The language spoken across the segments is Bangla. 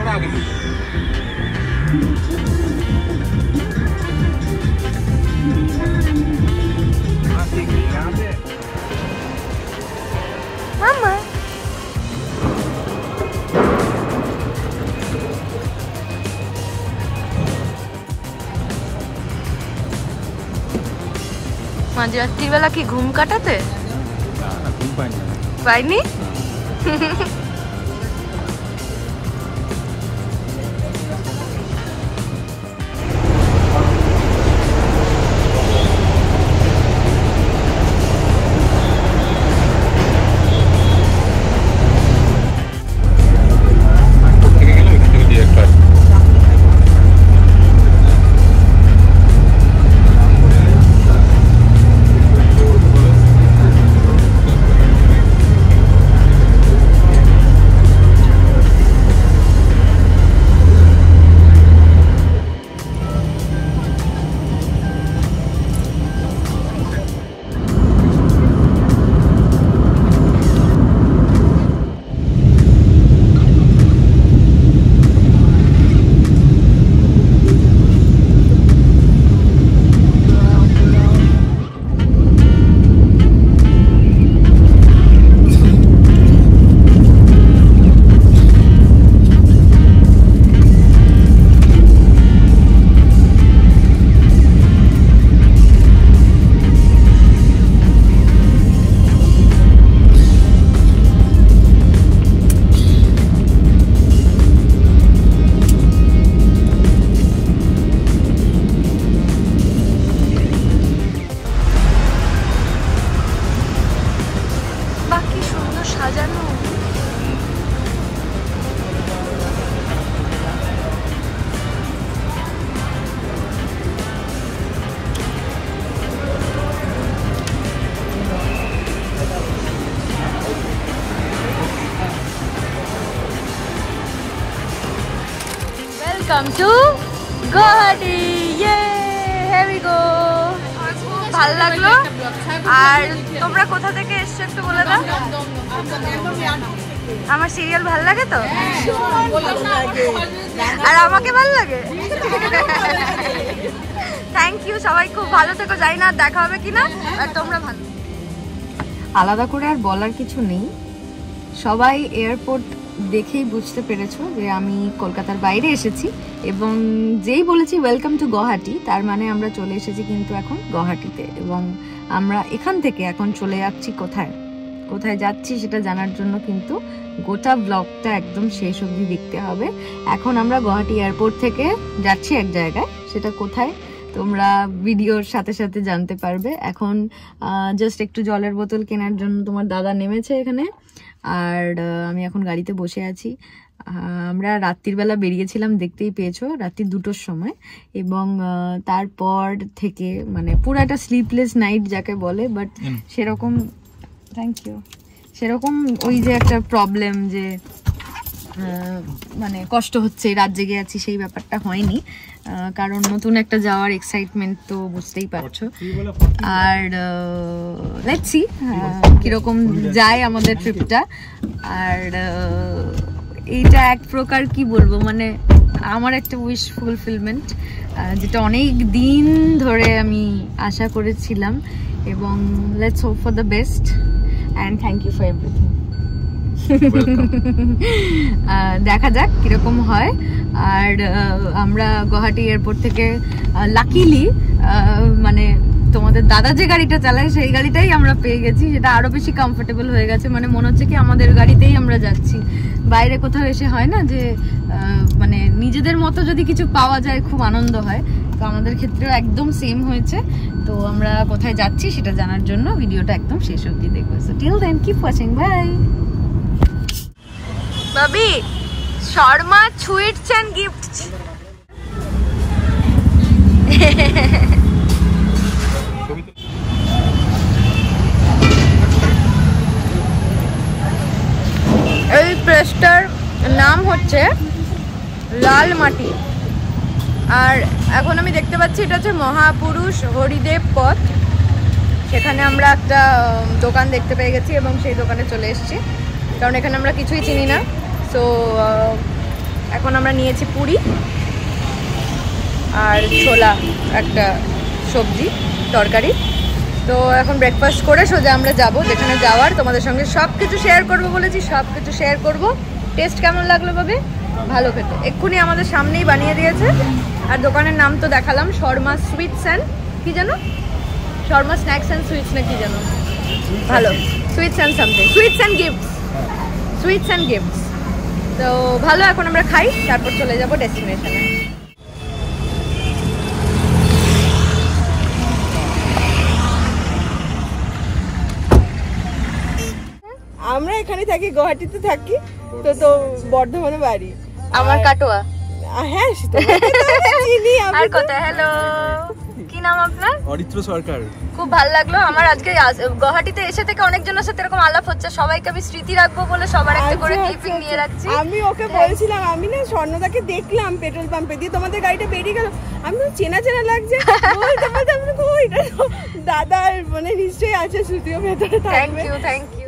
Mama. মাঝরাত্রির বেলা কি ঘুম কাটাতে? পাইনি। Welcome to Guwahati. Yay! Here we go. ভালো লাগলো। আর তোমরা কোথা থেকে এসছো একটু বলে দাও। আমার সিরিয়াল ভালো লাগে তো? আর আমাকে ভালো লাগে। থ্যাংক ইউ, সবাই খুব ভালো থেকো। জানি না দেখা হবে কিনা, আর তোমরা ভালো। আলাদা করে আর বলার কিছু নেই, সবাই এয়ারপোর্ট দেখেই বুঝতে পেরেছো যে আমি কলকাতার বাইরে এসেছি, এবং যেই বলেছি ওয়েলকাম টু গুয়াহাটি, তার মানে আমরা চলে এসেছি কিন্তু এখন গুয়াহাটিতে। এবং আমরা এখান থেকে এখন চলে যাচ্ছি কোথায় কোথায় যাচ্ছি সেটা জানার জন্য কিন্তু গোটা ব্লগটা একদম শেষ অবধি দেখতে হবে। এখন আমরা গুয়াহাটি এয়ারপোর্ট থেকে যাচ্ছি এক জায়গায়, সেটা কোথায় তোমরা ভিডিওর সাথে সাথে জানতে পারবে। এখন জাস্ট একটু জলের বোতল কেনার জন্য তোমার দাদা নেমেছে এখানে, আর আমি এখন গাড়িতে বসে আছি। আমরা রাত্রির বেলা বেরিয়েছিলাম, দেখতেই পেয়েছো, রাত্রি 2টোর সময়, এবং তারপর থেকে মানে পুরো একটা স্লিপলেস নাইট যাকে বলে, বাট সেরকম থ্যাংক ইউ সেরকম ওই যে একটা প্রবলেম যে মানে কষ্ট হচ্ছে রাত জেগে আছি সেই ব্যাপারটা হয়নি, কারণ নতুন একটা যাওয়ার এক্সাইটমেন্ট তো বুঝতেই পারছো। আর লেটস সি কিরকম যায় আমাদের ট্রিপটা। আর এইটা এক প্রকার কি বলবো, মানে আমার একটা উইশ ফুলফিলমেন্ট, যেটা অনেক দিন ধরে আমি আশা করেছিলাম। এবং let's hope for the best and thank you for everything. দেখা যাক কিরকম হয়। আর আমরা গুয়াহাটি এয়ারপোর্ট থেকে লাকিলি মানে তোমাদের দাদা যে গাড়িটা চালায় সেই গাড়িটাই আমরা পেয়ে গেছি, সেটা আরো বেশি কমফোর্টেবল হয়ে গেছে। মানে মনে হচ্ছে কি আমাদের গাড়িতেই আমরা যাচ্ছি, বাইরে কোথাও এসে হয় না যে মানে নিজেদের মতো যদি কিছু পাওয়া যায় খুব আনন্দ হয়, তো আমাদের ক্ষেত্রেও একদম সেম হয়েছে। তো আমরা কোথায় যাচ্ছি সেটা জানার জন্য ভিডিওটা একদম শেষ অবধি দেখবো। So till then keep watching, bye. বাবি, শর্মা সুইটস এন্ড গিফটস। এই প্লেসটার নাম হচ্ছে লাল মাটি, আর এখন আমি দেখতে পাচ্ছি এটা হচ্ছে মহাপুরুষ হরিদেব পথ। সেখানে আমরা একটা দোকান দেখতে পেয়ে গেছি এবং সেই দোকানে চলে এসেছি, কারণ এখানে আমরা কিছুই চিনি না। সো এখন আমরা নিয়েছি পুরি আর ছোলা একটা সবজি তরকারি। তো এখন ব্রেকফাস্ট করে সোজা আমরা যাব যেখানে যাওয়ার, তোমাদের সঙ্গে সব কিছু শেয়ার করবো বলেছি, সব কিছু শেয়ার করব। টেস্ট কেমন লাগলো ভাবে? ভালো খেতে, এক্ষুনি আমাদের সামনেই বানিয়ে দিয়েছে। আর দোকানের নাম তো দেখালাম, শর্মা সুইটস অ্যান্ড কি জানো, শর্মা স্ন্যাক্স অ্যান্ড সুইটস না কি জানো, ভালো sweets and something, sweets and gifts, sweets and gifts. তো ভালো, এখন আমরা খাই, তারপর চলে যাব ডেস্টিনেশনে। আমরা এখানে থাকি, গুয়াহাটিতে থাকি, তো তো বর্ধমানে বাড়ি আমার। কাটোয়া। হ্যাঁ চিনি আমি। আর কথা, হ্যালো, কি নাম আপনার? অরিত্র সরকার। খুব ভালো লাগলো আমার আজকে গুয়াহাটিতে এসে থেকে অনেকজনের সাথে এরকম আলাপ হচ্ছে, সবাইকে আমি স্মৃতি রাখবো বলে সবার একটা করে ক্লিপিং নিয়ে রাখছি। আমি ওকে বলছিলাম, আমি না স্বর্ণদাকে দেখলাম পেট্রোল পাম্পে দিয়ে তোমাদের গাড়িটা বেরিয়ে গেল, আমি চেনা চেনা লাগছে, বলতে বলতে আমি কই দাদা মানে নিশ্চয়ই আছে, শ্রুতিও ভেতরে থাকবে। Thank you, thank you.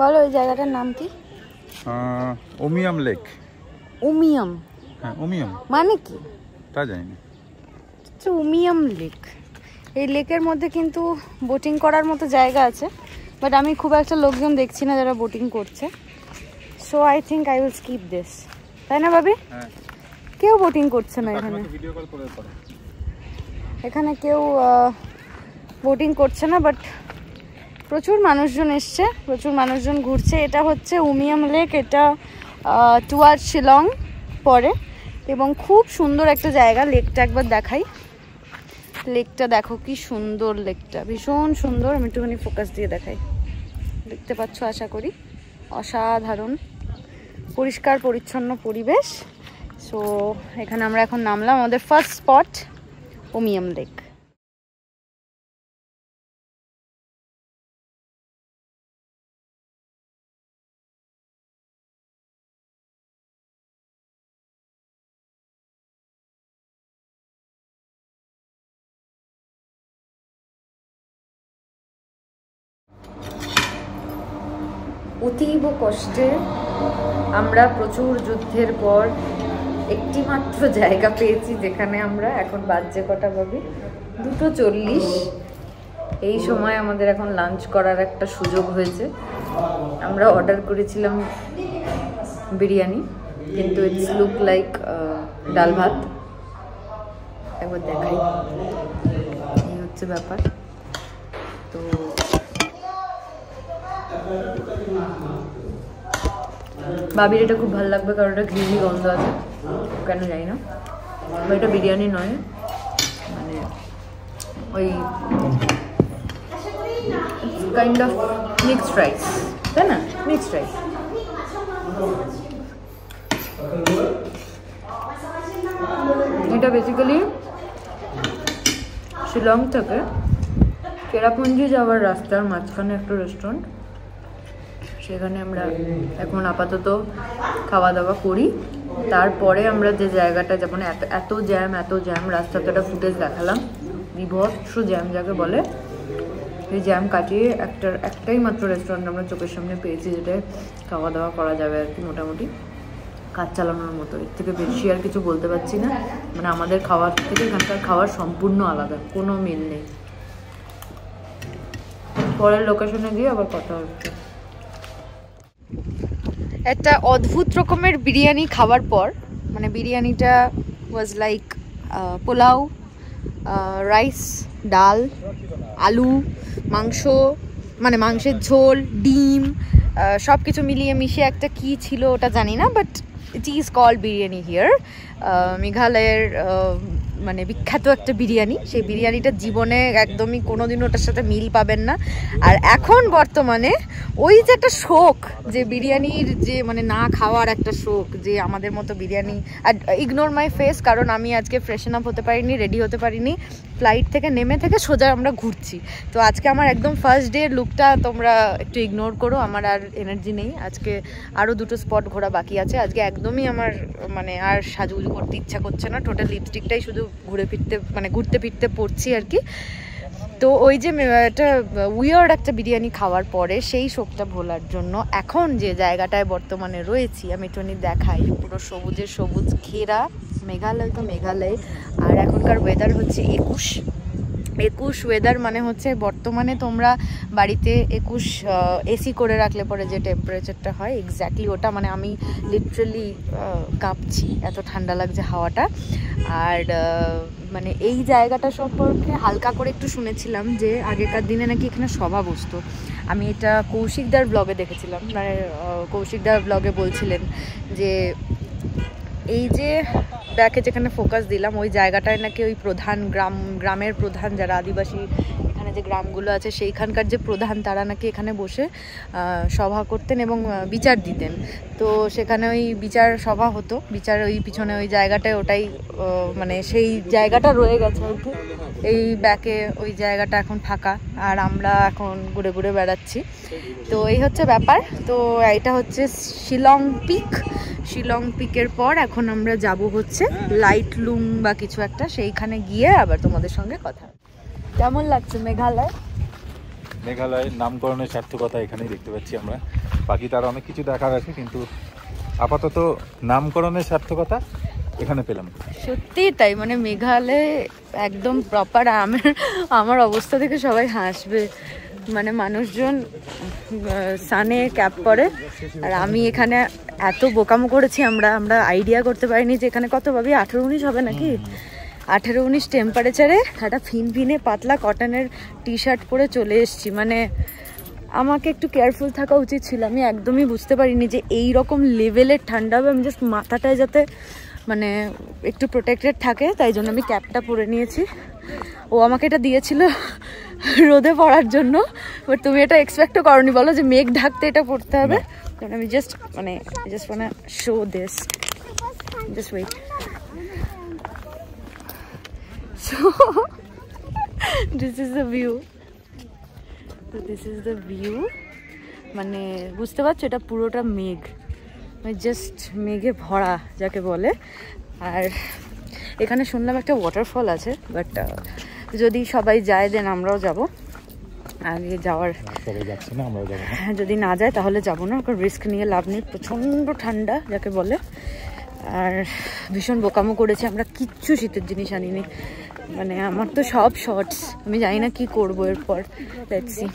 বলো এই জায়গাটার নাম কি? উমিয়াম লেক। উমিয়াম? হ্যাঁ উমিয়াম মানে কি তা জানি না। আচ্ছা, উমিয়াম লেক। এই লেকের মধ্যে কিন্তু বোটিং করার মতো জায়গা আছে, বাট আমি খুব একটা লোকজন দেখছি না যারা বোটিং করছে, so I think I will skip this, তাই না ভাবি? হ্যাঁ, কেউ বোটিং করছে না এখানে, ভিডিও কল করে পড়ো। এখানে কেউ বোটিং করছে না, বাট প্রচুর মানুষজন এসছে, প্রচুর মানুষজন ঘুরছে। এটা হচ্ছে উমিয়াম লেক, এটা টুয়ার্ড শিলং পড়ে এবং খুব সুন্দর একটা জায়গা। লেকটা একবার দেখাই, লেকটা দেখো কি সুন্দর, লেকটা ভীষণ সুন্দর। আমি একটুখানি ফোকাস দিয়ে দেখাই, দেখতে পাচ্ছ আশা করি। অসাধারণ পরিষ্কার পরিচ্ছন্ন পরিবেশ। সো এখানে আমরা এখন নামলাম, আমাদের ফার্স্ট স্পট উমিয়াম লেক। অতীব কষ্টে আমরা প্রচুর যুদ্ধের পর একটি মাত্র জায়গা পেয়েছি যেখানে আমরা এখন বাজে কটা ভাবি 2:40, এই সময় আমাদের এখন লাঞ্চ করার একটা সুযোগ হয়েছে। আমরা অর্ডার করেছিলাম বিরিয়ানি, কিন্তু ইটস লুক লাইক ডাল ভাত। একবার দেখাই, এই হচ্ছে ব্যাপার। তো বাবির এটা খুব ভালো লাগবে কারণ এটা গ্রিমি গন্ধ আছে, কেন জানি না। এটা বিরিয়ানি নয়, মানে ওই কাইন্ড অফ মিক্সড রাইস, তাই না? Mixed rice. এটা বেসিক্যালি শিলং থেকে চেরাপুঞ্জি যাওয়ার রাস্তার মাঝখানে একটা রেস্টুরেন্ট, সেখানে আমরা এখন আপাতত খাওয়া দাওয়া করি। তারপরে আমরা যে জায়গাটা যেমন এত জ্যাম রাস্তাতে একটা ফুটেজ দেখালাম, বিভৎস জ্যাম যাকে বলে, এই জ্যাম কাটিয়ে একটাই মাত্র রেস্টুরেন্ট আমরা চোখের সামনে পেয়েছি যেটা খাওয়া দাওয়া করা যাবে আর কি, মোটামুটি কাজ চালানোর মতো। এর থেকে বেশি আর কিছু বলতে পারছি না, মানে আমাদের খাওয়ার থেকে এখানকার খাওয়ার সম্পূর্ণ আলাদা, কোনো মিল নেই। পরের লোকেশনে গিয়ে আবার কথা হচ্ছে। একটা অদ্ভুত রকমের বিরিয়ানি খাওয়ার পর, মানে বিরিয়ানিটা ওয়াজ লাইক পোলাও, রাইস, ডাল, আলু, মাংস, মানে মাংসের ঝোল, ডিম, সব কিছু মিলিয়ে মিশিয়ে একটা কি ছিল ওটা জানি না, but it is called biryani here. মেঘালয়ের মানে বিখ্যাত একটা বিরিয়ানি, সেই বিরিয়ানিটা জীবনে একদমই কোনোদিন ওটার সাথে মিল পাবেন না। আর এখন বর্তমানে ওই যে একটা শোক, যে বিরিয়ানির যে মানে না খাওয়ার একটা শোক, যে আমাদের মতো বিরিয়ানি। আর ইগনোর মাই ফেস, কারণ আমি আজকে ফ্রেশন আপ হতে পারিনি, রেডি হতে পারিনি, ফ্লাইট থেকে নেমে থেকে সোজা আমরা ঘুরছি। তো আজকে আমার একদম ফার্স্ট ডে লুকটা তোমরা একটু ইগনোর করো, আমার আর এনার্জি নেই। আজকে আরও 2টো স্পট ঘোরা বাকি আছে। আজকে একদমই আমার মানে আর সাজুগুজু করতে ইচ্ছা করছে না, টোটাল লিপস্টিকটাই শুধু ঘুরতে ফিরতে পড়ছি আর কি। তো ওই যে একটা উইয়ার্ড একটা বিরিয়ানি খাওয়ার পরে সেই শোকটা ভোলার জন্য এখন যে জায়গাটায় বর্তমানে রয়েছি আমি টনি দেখাই, পুরো সবুজের সবুজ ঘেরা মেঘালয়। তো মেঘালয় আর এখনকার ওয়েদার হচ্ছে 21 ওয়েদার, মানে হচ্ছে বর্তমানে তোমরা বাড়িতে 21 এসি করে রাখলে পরে যে টেম্পারেচারটা হয় এক্স্যাক্টলি ওটা, মানে আমি লিটারালি কাঁপছি, এত ঠান্ডা লাগছে হাওয়াটা। আর মানে এই জায়গাটা সম্পর্কে হালকা করে একটু শুনেছিলাম যে আগেকার দিনে নাকি এখানে সভা বসতো। আমি এটা কৌশিকদার ব্লগে দেখেছিলাম, মানে কৌশিকদার ব্লগে বলছিলেন যে এই যে ব্যাকে যেখানে ফোকাস দিলাম ওই জায়গাটায় নাকি ওই প্রধান গ্রামের প্রধান যারা আদিবাসী এখানে যে গ্রামগুলো আছে সেইখানকার যে প্রধান তারা নাকি এখানে বসে সভা করতেন এবং বিচার দিতেন। তো সেখানে ওই বিচার সভা হতো, বিচার ওই পিছনে ওই জায়গাটায়, ওটাই মানে সেই জায়গাটা রয়ে গেছে আর কি। এই ব্যাকে ওই জায়গাটা এখন ফাঁকা আর আমরা এখন ঘুরে ঘুরে বেড়াচ্ছি। তো এই হচ্ছে ব্যাপার। তো এটা হচ্ছে শিলং পিকের পর এখন আমরা যাব হচ্ছে লাইটলুম বা কিছু একটা, সেইখানে গিয়ে আবার তোমাদের সঙ্গে কথা। কেমন লাগছে মেঘালয়? মেঘালয়ের নামকরণের সার্থকতা এখানেই দেখতে পাচ্ছি আমরা। বাকি তার অনেক কিছু দেখার আছে, কিন্তু আপাতত নামকরণের সার্থকতা এখানে পেলাম। সত্যি তাই, মানে মেঘালয় একদম প্রপার। আমার অবস্থা দেখে সবাই হাসবে, মানে মানুষজন সানে ক্যাপ পরে আর আমি এখানে এত বোকামো করেছি। আমরা আইডিয়া করতে পারিনি যে এখানে কত ভাবি 18-19 হবে নাকি। 18-19 টেম্পারেচারে একটা ফিনফিনে পাতলা কটনের টি শার্ট পরে চলে এসেছি। মানে আমাকে একটু কেয়ারফুল থাকা উচিত ছিল, আমি একদমই বুঝতে পারিনি যে এই রকম লেভেলের ঠান্ডা হবে। আমি জাস্ট মাথাটায় যাতে মানে একটু প্রোটেক্টেড থাকে তাই জন্য আমি ক্যাপটা পরে নিয়েছি। ও আমাকে এটা দিয়েছিল রোদে পড়ার জন্য, বাট তুমি এটা এক্সপেক্টও করনি বলো যে মেঘ ঢাকতে এটা পড়তে হবে। কারণ আমি just show this, just wait. So this is the view. So this is the view. মানে বুঝতে পারছো এটা পুরোটা মেঘ, মানে জাস্ট মেঘে ভরা যাকে বলে। আর এখানে শুনলাম একটা ওয়াটারফল আছে, বাট যদি সবাই যায় দেন আমরাও যাব। আগে যাওয়ার হ্যাঁ, যদি না যায় তাহলে যাবো না, কারণ রিস্ক নিয়ে লাভ নেই। প্রচণ্ড ঠান্ডা যাকে বলে, আর ভীষণ বোকামো করেছে আমরা, কিচ্ছু শীতের জিনিস আনিনি। মানে আমার তো সব শর্টস, আমি জানি না কি করবো এরপর, লেটস সি।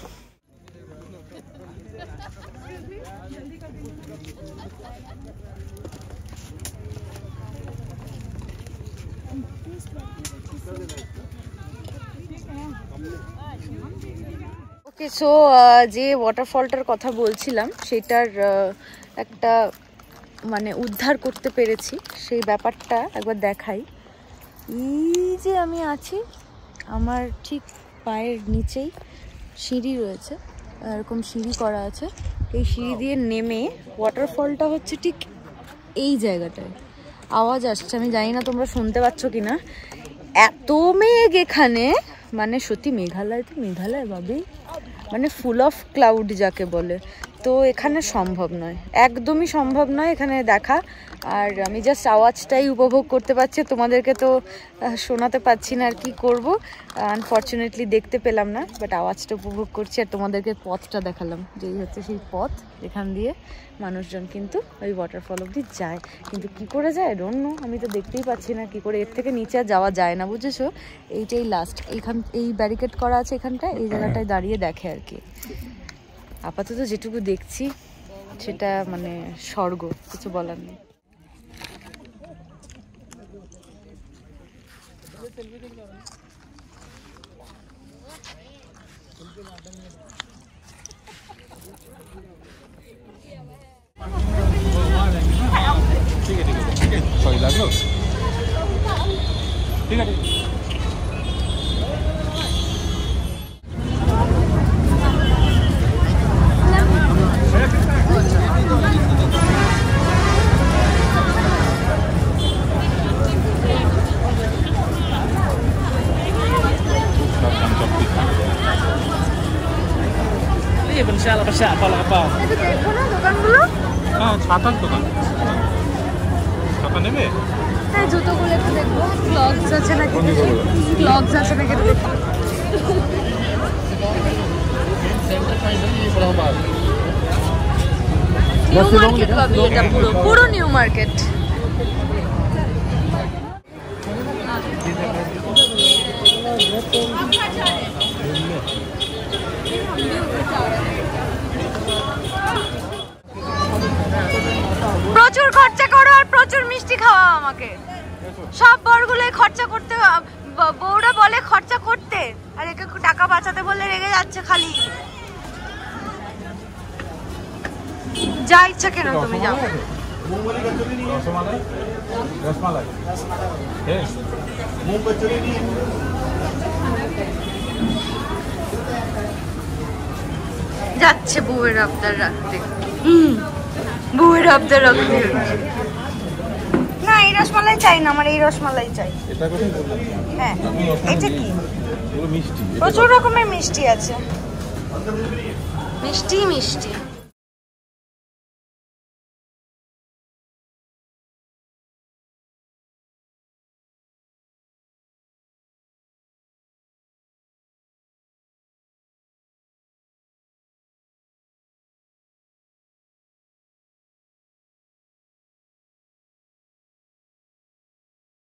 ওকে, সো যে ওয়াটারফলটার কথা বলছিলাম সেটার একটা মানে উদ্ধার করতে পেরেছি, সেই ব্যাপারটা একবার দেখাই। এই যে আমি আছি, আমার ঠিক পায়ের নিচেই সিঁড়ি রয়েছে, এরকম সিঁড়ি করা আছে। এই সিঁড়ি দিয়ে নেমে ওয়াটারফলটা হচ্ছে ঠিক এই জায়গাটায়। আওয়াজ আসছে, আমি জানি না তোমরা শুনতে পাচ্ছ কিনা। এত মেঘ এখানে, মানে সত্যি মেঘালয় তো মেঘালয় ভাবি, মানে ফুল অফ ক্লাউড যাকে বলে। তো এখানে সম্ভব নয়, একদমই সম্ভব নয় এখানে দেখা। আর আমি জাস্ট আওয়াজটাই উপভোগ করতে পারছি, তোমাদেরকে তো শোনাতে পারছি না। আর কি করব, আনফর্চুনেটলি দেখতে পেলাম না, বাট আওয়াজটা উপভোগ করছি। আর তোমাদেরকে পথটা দেখালাম, যেই হচ্ছে সেই পথ যেখান দিয়ে মানুষজন কিন্তু ওই ওয়াটারফল অবধি যায়। কিন্তু কি করে যায় ডোন্ট নো, আমি তো দেখতেই পাচ্ছি না কি করে। এর থেকে নিচে আর যাওয়া যায় না, বুঝেছো? এইটাই লাস্ট, এই ব্যারিকেড করা আছে এখানটায়, এই জায়গাটায় দাঁড়িয়ে দেখে আর কি। আপাতত যেটুকু দেখছি সেটা মানে স্বর্গ, কিছু বলার নেই। লাগলো ঠিক আছে। আচ্ছা পালাপা একটু দেখবো না দোকানগুলো? হ্যাঁ ছাতার দোকান ছাতা নেবে হ্যাঁ জুতোগুলো একটু দেখবো, ক্লগস আছে নাকি, কোন জুতোগুলো? ক্লগস আছে নাকি একটু দেখবো। নিউ মার্কেট পাবি এটা, পুরো পুরো নিউ মার্কেট। প্রচুর খরচা করো আর প্রচুর মিষ্টি খাওয়া আমাকে। সব বরগুলো খরচা করতে, বউরা বলে খরচা করতে, আর একে টাকা বাঁচাতে বলে রেগে যাচ্ছে খালি। যা ইচ্ছা কেন তুমি যাও। রসমালাই রসমালাই যাচ্ছে বউয়ের আবদার রাখতে। বউয়ের আবদার রাখতে। না এই রসমালাই চাই না, আমার এই রসমালাই চাই। এটা কোথায় বললাম? হ্যাঁ এটা কি? পুরো মিষ্টি। প্রচুর রকমের মিষ্টি আছে, মিষ্টি মিষ্টি।